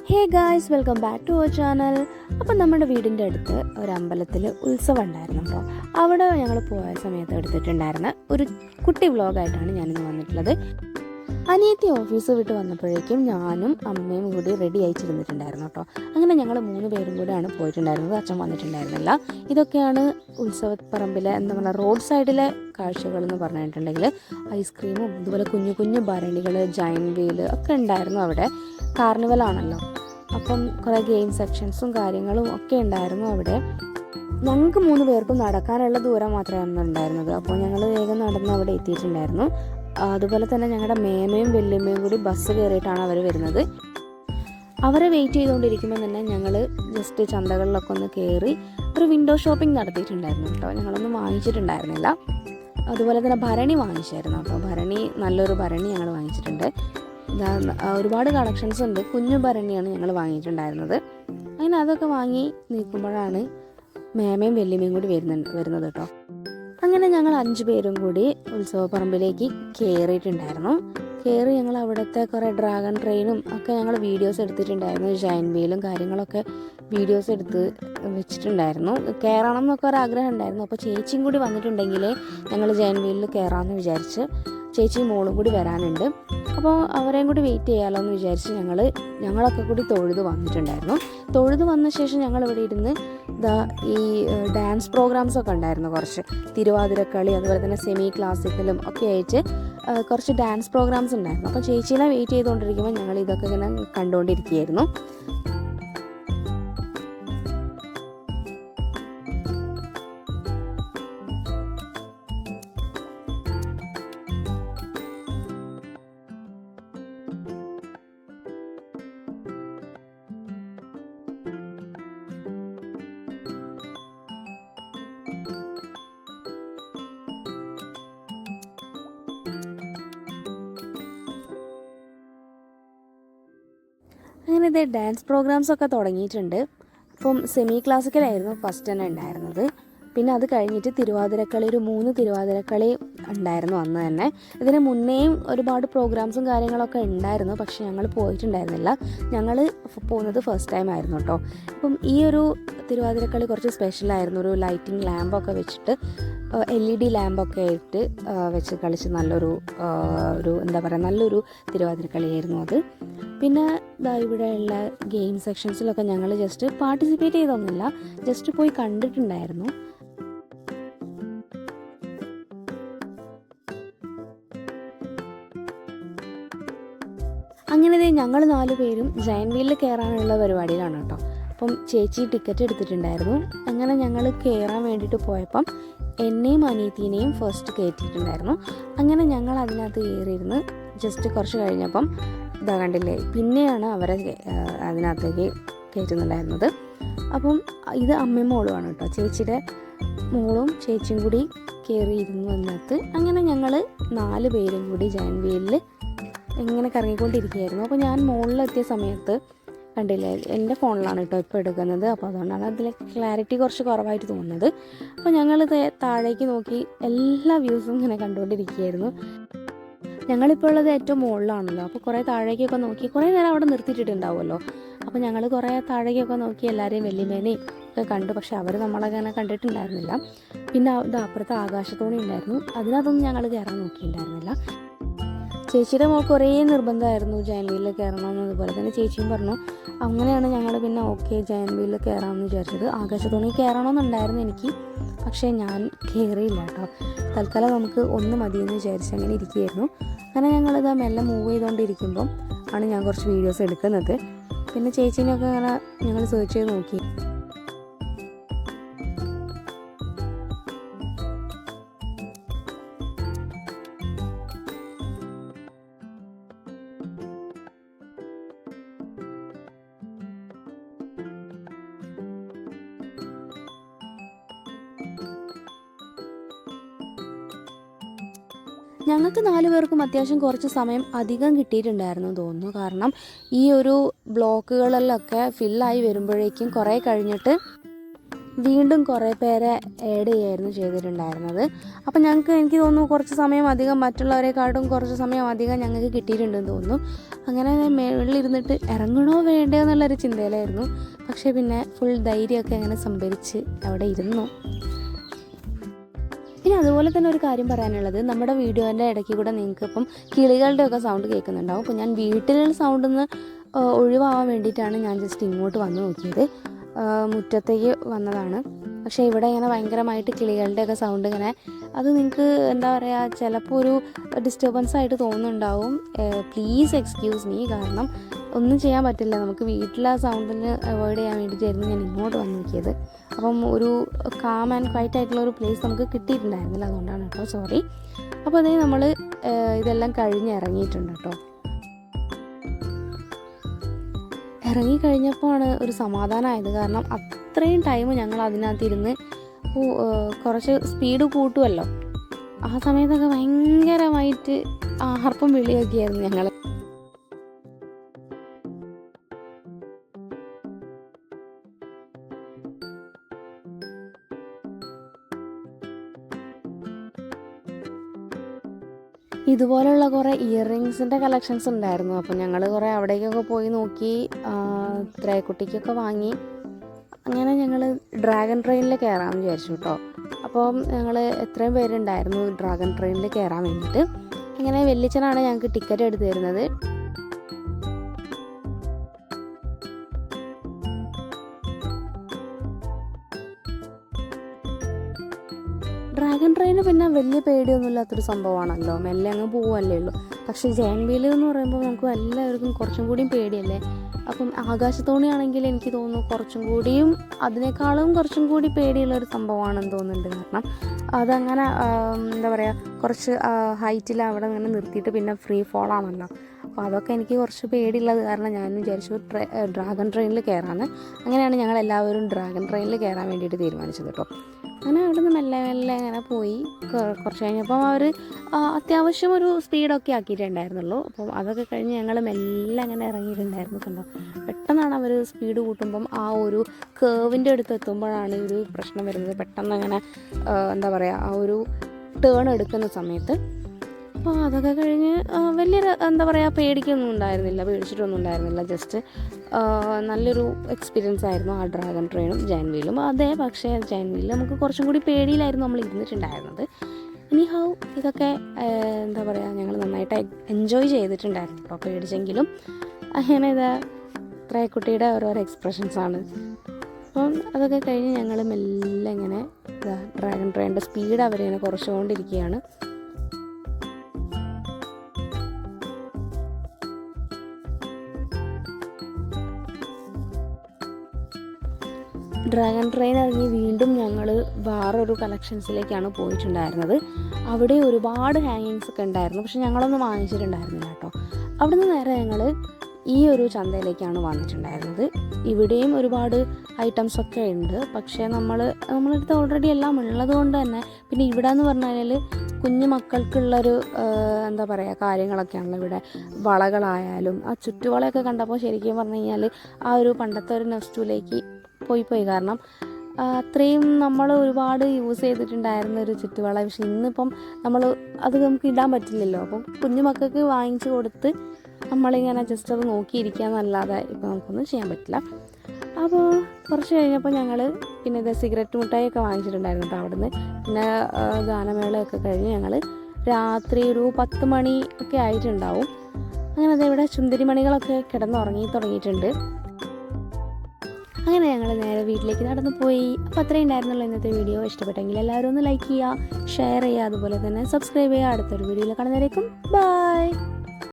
Hey guys, welcome back to our channel. അപ്പം നമ്മുടെ വീടിൻ്റെ അടുത്ത് ഒരു അമ്പലത്തിൽ ഉത്സവം ഉണ്ടായിരുന്നു കേട്ടോ. അവിടെ ഞങ്ങൾ പോയ സമയത്ത് എടുത്തിട്ടുണ്ടായിരുന്ന ഒരു കുട്ടി വ്ളോഗായിട്ടാണ് ഞാനിന്ന് വന്നിട്ടുള്ളത്. അനിയത്തി ഓഫീസ് വിട്ട് വന്നപ്പോഴേക്കും ഞാനും അമ്മയും കൂടി റെഡി അയച്ചിരുന്നിട്ടുണ്ടായിരുന്നു കേട്ടോ. അങ്ങനെ ഞങ്ങൾ 3 പേരും കൂടെയാണ് പോയിട്ടുണ്ടായിരുന്നത്. അച്ഛൻ വന്നിട്ടുണ്ടായിരുന്നില്ല. ഇതൊക്കെയാണ് ഉത്സവപ്പറമ്പിലെ എന്താ പറയുക റോഡ് സൈഡിലെ കാഴ്ചകൾ എന്ന് പറഞ്ഞിട്ടുണ്ടെങ്കിൽ ഐസ്ക്രീമും അതുപോലെ കുഞ്ഞു കുഞ്ഞു ഭരണികൾ, ജയൻറ്റ് വീൽ ഒക്കെ ഉണ്ടായിരുന്നു. അവിടെ കാർണിവലാണല്ലോ, അപ്പം കുറേ ഗെയിം സെക്ഷൻസും കാര്യങ്ങളും ഒക്കെ ഉണ്ടായിരുന്നു അവിടെ. ഞങ്ങൾക്ക് 3 പേർക്കും നടക്കാനുള്ള ദൂരം മാത്രമായിരുന്നു ഉണ്ടായിരുന്നത്. അപ്പോൾ ഞങ്ങൾ വേഗം നടന്ന് അവിടെ എത്തിയിട്ടുണ്ടായിരുന്നു. അതുപോലെ തന്നെ ഞങ്ങളുടെ മേമയും വല്യമ്മയും കൂടി ബസ് കയറിയിട്ടാണ് അവർ വരുന്നത്. അവരെ വെയിറ്റ് ചെയ്തുകൊണ്ടിരിക്കുമ്പോൾ തന്നെ ഞങ്ങൾ ജസ്റ്റ് ചന്തകളിലൊക്കെ ഒന്ന് കയറി ഒരു വിൻഡോ ഷോപ്പിംഗ് നടത്തിയിട്ടുണ്ടായിരുന്നു കേട്ടോ. ഞങ്ങളൊന്നും വാങ്ങിച്ചിട്ടുണ്ടായിരുന്നില്ല. അതുപോലെ തന്നെ ഭരണി വാങ്ങിച്ചായിരുന്നു കേട്ടോ. നല്ലൊരു ഭരണി ഞങ്ങൾ വാങ്ങിച്ചിട്ടുണ്ട്. ഒരുപാട് കളക്ഷൻസ് ഉണ്ട്. കുഞ്ഞു ഭരണിയാണ് ഞങ്ങൾ വാങ്ങിയിട്ടുണ്ടായിരുന്നത്. അങ്ങനെ അതൊക്കെ വാങ്ങി നിൽക്കുമ്പോഴാണ് മേമയും വല്യമ്മയും കൂടി വരുന്നത് കേട്ടോ. അങ്ങനെ ഞങ്ങൾ 5 പേരും കൂടി ഉത്സവപ്പറമ്പിലേക്ക് കയറിയിട്ടുണ്ടായിരുന്നു. ഞങ്ങൾ അവിടുത്തെ കുറേ ഡ്രാഗൺ ട്രെയിനും ഒക്കെ ഞങ്ങൾ വീഡിയോസ് എടുത്തിട്ടുണ്ടായിരുന്നു. ജയൻറ്റ് വീലും കാര്യങ്ങളൊക്കെ വീഡിയോസ് എടുത്ത് വെച്ചിട്ടുണ്ടായിരുന്നു. കയറണം എന്നൊക്കെ ഒരാഗ്രഹം ഉണ്ടായിരുന്നു. അപ്പോൾ ചേച്ചിയും കൂടി വന്നിട്ടുണ്ടെങ്കിൽ ഞങ്ങൾ ജയൻറ്റ് വീലിൽ കയറാമെന്ന് വിചാരിച്ച്. ചേച്ചിയും മോളും കൂടി വരാനുണ്ട്. അപ്പോൾ അവരെയും കൂടി വെയിറ്റ് ചെയ്യാമല്ലോ എന്ന് വിചാരിച്ച് ഞങ്ങളൊക്കെ കൂടി തൊഴുത് വന്നിട്ടുണ്ടായിരുന്നു. തൊഴുത് വന്ന ശേഷം ഞങ്ങളിവിടെ ഇരുന്ന് ഈ ഡാൻസ് പ്രോഗ്രാംസ് ഒക്കെ ഉണ്ടായിരുന്നു. കുറച്ച് തിരുവാതിരക്കളി, അതുപോലെ തന്നെ സെമി ക്ലാസിക്കലും ഒക്കെ ആയിട്ട് കുറച്ച് ഡാൻസ് പ്രോഗ്രാംസ് ഉണ്ടായിരുന്നു. അപ്പോൾ ചേച്ചീനെ വെയിറ്റ് ചെയ്തുകൊണ്ടിരിക്കുമ്പോൾ ഞങ്ങൾ ഇതൊക്കെ ഇങ്ങനെ കണ്ടുകൊണ്ടിരിക്കുകയായിരുന്നു. അങ്ങനെ ഇതേ ഡാൻസ് പ്രോഗ്രാംസൊക്കെ തുടങ്ങിയിട്ടുണ്ട്. അപ്പം സെമി ക്ലാസിക്കലായിരുന്നു ഫസ്റ്റ് തന്നെ ഉണ്ടായിരുന്നത്. പിന്നെ അത് കഴിഞ്ഞിട്ട് തിരുവാതിരക്കളി, ഒരു 3 തിരുവാതിരക്കളി ഉണ്ടായിരുന്നു അന്ന് തന്നെ. ഇതിന് മുന്നേയും ഒരുപാട് പ്രോഗ്രാംസും കാര്യങ്ങളൊക്കെ ഉണ്ടായിരുന്നു. പക്ഷെ ഞങ്ങൾ പോയിട്ടുണ്ടായിരുന്നില്ല. ഞങ്ങൾ പോകുന്നത് ഫസ്റ്റ് ടൈം ആയിരുന്നു കേട്ടോ. അപ്പം ഈ ഒരു തിരുവാതിരക്കളി കുറച്ച് സ്പെഷ്യലായിരുന്നു. ഒരു ലൈറ്റിംഗ് ലാമ്പൊക്കെ വെച്ചിട്ട് LED ലാമ്പൊക്കെ ആയിട്ട് വെച്ച് കളിച്ച് നല്ലൊരു തിരുവാതിരക്കളിയായിരുന്നു അത്. പിന്നെ ഇവിടെയുള്ള ഗെയിം സെക്ഷൻസിലൊക്കെ ഞങ്ങൾ ജസ്റ്റ് പാർട്ടിസിപ്പേറ്റ് ചെയ്തൊന്നുമില്ല, ജസ്റ്റ് പോയി കണ്ടിട്ടുണ്ടായിരുന്നു. അങ്ങനെ ഞങ്ങൾ 4 പേരും ജയൻറ്റ് വീലിൽ കയറാനുള്ള പരിപാടിയിലാണ് കേട്ടോ. അപ്പം ചേച്ചി ടിക്കറ്റ് എടുത്തിട്ടുണ്ടായിരുന്നു. അങ്ങനെ ഞങ്ങൾ കയറാൻ വേണ്ടിയിട്ട് പോയപ്പം എന്നെയും അനിയത്തിനെയും ഫസ്റ്റ് കയറ്റിയിട്ടുണ്ടായിരുന്നു. അങ്ങനെ ഞങ്ങൾ അതിനകത്ത് കയറിയിരുന്ന് ജസ്റ്റ് കുറച്ച് കഴിഞ്ഞപ്പം കണ്ടില്ലേ, പിന്നെയാണ് അവരെ അതിനകത്തേക്ക് കയറ്റുന്നുണ്ടായിരുന്നത്. അപ്പം ഇത് അമ്മയും മോളുമാണ് കേട്ടോ. ചേച്ചിയുടെ മോളും ചേച്ചിയും കൂടി കയറിയിരുന്നു അതിനകത്ത്. അങ്ങനെ ഞങ്ങൾ 4 പേരും കൂടി ജയൻറ്റ് വീലിൽ ഇങ്ങനെ കറങ്ങിക്കൊണ്ടിരിക്കുകയായിരുന്നു. അപ്പോൾ ഞാൻ മുകളിലെത്തിയ സമയത്ത് കണ്ടില്ലേ, എൻ്റെ ഫോണിലാണ് കേട്ടോ ഇപ്പോൾ എടുക്കുന്നത്. അപ്പോൾ അതുകൊണ്ടാണ് അതിൽ ക്ലാരിറ്റി കുറച്ച് കുറവായിട്ട് തോന്നുന്നത്. അപ്പോൾ ഞങ്ങൾ താഴേക്ക് നോക്കി എല്ലാ വ്യൂസും ഇങ്ങനെ കണ്ടുകൊണ്ടിരിക്കുകയായിരുന്നു. ഞങ്ങളിപ്പോൾ ഉള്ളത് ഏറ്റവും മുകളിലാണല്ലോ. അപ്പോൾ കുറേ താഴേക്കൊക്കെ നോക്കി കുറേ നേരം അവിടെ നിർത്തിയിട്ടുണ്ടാവുമല്ലോ. അപ്പോൾ ഞങ്ങൾ കുറേ താഴേക്കൊക്കെ നോക്കി എല്ലാവരെയും വല്യമ്മേനെയും ഒക്കെ കണ്ടു. പക്ഷെ അവർ നമ്മളങ്ങനെ കണ്ടിട്ടുണ്ടായിരുന്നില്ല. പിന്നെ അപ്പുറത്ത് ആകാശത്തോണി ഉണ്ടായിരുന്നു. അതിനകത്തൊന്നും ഞങ്ങൾ കയറാൻ നോക്കിയിട്ടുണ്ടായിരുന്നില്ല. ചേച്ചിയുടെ മോൾ കുറേ നിർബന്ധമായിരുന്നു ജയൻറ്റ് വീലിൽ കയറണമെന്ന്. അതുപോലെ തന്നെ ചേച്ചിയും പറഞ്ഞു. അങ്ങനെയാണ് ഞങ്ങൾ പിന്നെ ഓക്കെ ജയൻറ്റ് വീലിൽ കയറാമെന്ന് വിചാരിച്ചത്. ആകാശത്തോണി കയറണമെന്നുണ്ടായിരുന്നു എനിക്ക്, പക്ഷേ ഞാൻ കയറിയില്ല കേട്ടോ. തൽക്കാലം നമുക്ക് ഒന്ന് മതിയെന്ന് വിചാരിച്ച് അങ്ങനെ ഇരിക്കുകയായിരുന്നു. അങ്ങനെ ഞങ്ങളിത് മെല്ലെ മൂവ് ചെയ്തുകൊണ്ടിരിക്കുമ്പം ആണ് ഞാൻ കുറച്ച് വീഡിയോസ് എടുക്കുന്നത്. പിന്നെ ചേച്ചീനെയൊക്കെ അങ്ങനെ ഞങ്ങൾ സെർച്ച് ചെയ്ത് നോക്കി. ഞങ്ങൾക്ക് 4 പേർക്കും അത്യാവശ്യം കുറച്ച് സമയം അധികം കിട്ടിയിട്ടുണ്ടായിരുന്നു തോന്നുന്നു. കാരണം ഈ ഒരു ബ്ലോക്കുകളിലൊക്കെ ഫില്ലായി വരുമ്പോഴേക്കും കുറേ കഴിഞ്ഞിട്ട് വീണ്ടും കുറേ പേരെ ആഡ് ചെയ്യായിരുന്നു ചെയ്തിട്ടുണ്ടായിരുന്നത്. അപ്പം എനിക്ക് തോന്നുന്നു കുറച്ച് സമയം അധികം മറ്റുള്ളവരെക്കാട്ടും കുറച്ച് സമയം അധികം ഞങ്ങൾക്ക് കിട്ടിയിട്ടുണ്ടെന്ന് തോന്നുന്നു. അങ്ങനെ മുകളിലിരുന്നിട്ട് ഇറങ്ങണോ വേണ്ടയോ എന്നുള്ളൊരു ചിന്തയിലായിരുന്നു. പക്ഷേ പിന്നെ ഫുൾ ധൈര്യമൊക്കെ അങ്ങനെ സംഭരിച്ച് അവിടെ ഇരുന്നു. പിന്നെ അതുപോലെ തന്നെ ഒരു കാര്യം പറയാനുള്ളത്, നമ്മുടെ വീഡിയോൻ്റെ ഇടയ്ക്ക് കൂടെ നിങ്ങൾക്ക് ഇപ്പം കിളികളുടെയൊക്കെ സൗണ്ട് കേൾക്കുന്നുണ്ടാവും. അപ്പോൾ ഞാൻ വീട്ടിലുള്ള സൗണ്ടിൽ നിന്ന് ഒഴിവാകാൻ വേണ്ടിയിട്ടാണ് ഞാൻ ജസ്റ്റ് ഇങ്ങോട്ട് വന്ന് നോക്കിയത്. മുറ്റത്തേക്ക് വന്നതാണ്. പക്ഷേ ഇവിടെ ഇങ്ങനെ ഭയങ്കരമായിട്ട് കിളികളുടെയൊക്കെ സൗണ്ട് ഇങ്ങനെ, അത് നിങ്ങൾക്ക് എന്താ പറയുക, ചിലപ്പോൾ ഒരു ഡിസ്റ്റർബൻസ് ആയിട്ട് തോന്നുന്നുണ്ടാവും. Please excuse me. കാരണം ഒന്നും ചെയ്യാൻ പറ്റില്ല, നമുക്ക് വീട്ടിലെ സൗണ്ടിന് അവോയ്ഡ് ചെയ്യാൻ വേണ്ടിയിട്ടായിരുന്നു ഞാൻ ഇങ്ങോട്ട് വന്ന് നോക്കിയത്. അപ്പം ഒരു കാം ആൻഡ് ക്വൈറ്റ് ആയിട്ടുള്ള ഒരു പ്ലേസ് നമുക്ക് കിട്ടിയിട്ടുണ്ടായിരുന്നില്ല, അതുകൊണ്ടാണ് കേട്ടോ, സോറി. അപ്പോൾ അതേ നമ്മൾ ഇതെല്ലാം കഴിഞ്ഞ് ഇറങ്ങിയിട്ടുണ്ട് കേട്ടോ. ഇറങ്ങിക്കഴിഞ്ഞപ്പോൾ ആണ് ഒരു സമാധാനമായത്. കാരണം അത്രയും ടൈം ഞങ്ങൾ അതിനകത്തിരുന്ന് കുറച്ച് സ്പീഡ് കൂട്ടുമല്ലോ, ആ സമയത്തൊക്കെ ഭയങ്കരമായിട്ട് ആർപ്പം വിളിയൊക്കെയായിരുന്നു ഞങ്ങൾ. ഇതുപോലെയുള്ള കുറേ ഇയറിങ്സിൻ്റെ കളക്ഷൻസ് ഉണ്ടായിരുന്നു. അപ്പോൾ ഞങ്ങൾ കുറേ അവിടേക്കൊക്കെ പോയി നോക്കി, ത്രേക്കുട്ടിക്കൊക്കെ വാങ്ങി. അങ്ങനെ ഞങ്ങൾ ഡ്രാഗൺ ട്രെയിനിൽ കയറാമെന്ന് വിചാരിച്ചു കേട്ടോ. അപ്പം ഞങ്ങൾ എത്രയും പേരുണ്ടായിരുന്നു ഡ്രാഗൺ ട്രെയിനിൽ കയറാൻ വേണ്ടിയിട്ട്. അങ്ങനെ വെല്ലിച്ചനാണ് ഞങ്ങൾക്ക് ടിക്കറ്റ് എടുത്ത് തരുന്നത്. ഡ്രാഗൺ ട്രെയിന് പിന്നെ വലിയ പേടിയൊന്നും ഇല്ലാത്തൊരു സംഭവമാണല്ലോ, മെല്ലെ അങ്ങ് പോവല്ലേ ഉള്ളൂ. പക്ഷേ ജയൻറ്റ് വീൽ എന്ന് പറയുമ്പോൾ നമുക്ക് എല്ലാവർക്കും കുറച്ചും കൂടിയും പേടിയല്ലേ. അപ്പം ആകാശത്തോണിയാണെങ്കിൽ എനിക്ക് തോന്നുന്നു അതിനേക്കാളും കുറച്ചും കൂടി പേടിയുള്ളൊരു സംഭവമാണെന്ന് തോന്നുന്നുണ്ട്. കാരണം അതങ്ങനെ എന്താ പറയുക, കുറച്ച് ഹൈറ്റിൽ അവിടെ അങ്ങനെ നിർത്തിയിട്ട് പിന്നെ ഫ്രീ ഫോളാണല്ലോ. അപ്പോൾ അതൊക്കെ എനിക്ക് കുറച്ച് പേടിയുള്ളത് കാരണം ഞാൻ വിചാരിച്ചു ഡ്രാഗൺ ട്രെയിനിൽ കയറാമെന്ന്. അങ്ങനെയാണ് ഞങ്ങൾ എല്ലാവരും ഡ്രാഗൺ ട്രെയിനിൽ കയറാൻ വേണ്ടിയിട്ട് തീരുമാനിച്ചത് കേട്ടോ. അങ്ങനെ അവിടെ നിന്ന് മെല്ലെ അങ്ങനെ പോയി. കുറച്ച് കഴിഞ്ഞപ്പം അവർ അത്യാവശ്യം ഒരു സ്പീഡൊക്കെ ആക്കിയിട്ടുണ്ടായിരുന്നുള്ളൂ. അപ്പം അതൊക്കെ കഴിഞ്ഞ് ഞങ്ങൾ മെല്ലെ അങ്ങനെ ഇറങ്ങിയിട്ടുണ്ടായിരുന്നു. കണ്ടോ, പെട്ടെന്നാണ് അവർ സ്പീഡ് കൂട്ടുമ്പം ആ ഒരു കേവിൻ്റെ അടുത്ത് എത്തുമ്പോഴാണ് ഒരു പ്രശ്നം വരുന്നത്. പെട്ടെന്ന് അങ്ങനെ എന്താ പറയുക, ആ ഒരു ടേൺ എടുക്കുന്ന സമയത്ത്. അപ്പോൾ അതൊക്കെ കഴിഞ്ഞ് വലിയൊരു എന്താ പറയുക, പേടിച്ചിട്ടൊന്നും ഉണ്ടായിരുന്നില്ല. ജസ്റ്റ് നല്ലൊരു എക്സ്പീരിയൻസ് ആയിരുന്നു ആ ഡ്രാഗൺ ട്രെയിനും ജയൻറ്റ് വീലും. അതെ, പക്ഷേ ജയൻറ്റ് വീലിൽ നമുക്ക് കുറച്ചും കൂടി പേടിയിലായിരുന്നു നമ്മൾ ഇരുന്നിട്ടുണ്ടായിരുന്നത്. എനിഹൗ ഇതൊക്കെ എന്താ പറയുക, ഞങ്ങൾ നന്നായിട്ട് എൻജോയ് ചെയ്തിട്ടുണ്ടായിരുന്നു കേട്ടോ, പേടിച്ചെങ്കിലും. അങ്ങനെ ത്രേക്കുട്ടിയുടെ ഓരോരോ എക്സ്പ്രഷൻസാണ്. അപ്പം അതൊക്കെ കഴിഞ്ഞ് ഞങ്ങൾ മെല്ലെ ഇങ്ങനെ ഡ്രാഗൺ ട്രെയിനിൻ്റെ സ്പീഡ് അവരിങ്ങനെ കുറച്ചുകൊണ്ടിരിക്കുകയാണ്. ഡ്രാഗൺ ട്രെയിൻ ഇറങ്ങി വീണ്ടും ഞങ്ങൾ വേറൊരു കളക്ഷൻസിലേക്കാണ് പോയിട്ടുണ്ടായിരുന്നത്. അവിടെ ഒരുപാട് ഹാങ്ങിങ്സ് ഒക്കെ ഉണ്ടായിരുന്നു, പക്ഷെ ഞങ്ങളൊന്നും വാങ്ങിച്ചിട്ടുണ്ടായിരുന്നില്ല കേട്ടോ. അവിടെ നിന്ന് നേരെ ഞങ്ങൾ ഈ ഒരു ചന്തയിലേക്കാണ് വന്നിട്ടുണ്ടായിരുന്നത്. ഇവിടെയും ഒരുപാട് ഐറ്റംസൊക്കെ ഉണ്ട്, പക്ഷേ നമ്മളടുത്ത് ഓൾറെഡി എല്ലാം ഉള്ളത് കൊണ്ട് തന്നെ, പിന്നെ ഇവിടെ എന്ന് പറഞ്ഞാൽ കുഞ്ഞു മക്കൾക്കുള്ളൊരു എന്താ പറയുക കാര്യങ്ങളൊക്കെയാണല്ലോ ഇവിടെ. വളകളായാലും ആ ചുറ്റുവളയൊക്കെ കണ്ടപ്പോൾ ശരിക്കും പറഞ്ഞു കഴിഞ്ഞാൽ ആ ഒരു പണ്ടത്തെ ഒരു നെസ്റ്റൂലേക്ക് പോയി. കാരണം അത്രയും നമ്മൾ ഒരുപാട് യൂസ് ചെയ്തിട്ടുണ്ടായിരുന്ന ഒരു ചുറ്റുവള. പക്ഷെ ഇന്നിപ്പം അത് നമുക്ക് ഇടാൻ പറ്റില്ലല്ലോ. അപ്പം കുഞ്ഞുമക്കൾക്ക് വാങ്ങിച്ചു കൊടുത്ത് നമ്മളിങ്ങനെ ജസ്റ്റ് അത് നോക്കിയിരിക്കുക എന്നല്ലാതെ ഇപ്പം നമുക്കൊന്നും ചെയ്യാൻ പറ്റില്ല. അപ്പോൾ കുറച്ച് കഴിഞ്ഞപ്പോൾ ഞങ്ങൾ പിന്നെ ഇത് സിഗരറ്റ് മിഠായിയൊക്കെ വാങ്ങിച്ചിട്ടുണ്ടായിരുന്നു കേട്ടോ അവിടുന്ന്. പിന്നെ ഗാനമേളയൊക്കെ കഴിഞ്ഞ് ഞങ്ങൾ രാത്രി ഒരു 10 മണി ഒക്കെ ആയിട്ടുണ്ടാവും. അങ്ങനെ അതിവിടെ ചുന്ദരിമണികളൊക്കെ കിടന്നുറങ്ങി തുടങ്ങിയിട്ടുണ്ട്. അങ്ങനെ ഞങ്ങൾ നേരെ വീട്ടിലേക്ക് നടന്നു പോയി. അപ്പോൾ അത്രയും ഉണ്ടായിരുന്നല്ലോ ഇന്നത്തെ വീഡിയോ. ഇഷ്ടപ്പെട്ടെങ്കിൽ എല്ലാവരും ഒന്ന് ലൈക്ക് ചെയ്യുക, ഷെയർ ചെയ്യുക, അതുപോലെ തന്നെ സബ്സ്ക്രൈബ് ചെയ്യുക. അടുത്തൊരു വീഡിയോയിൽ കാണുന്നവരേക്കും ബൈ.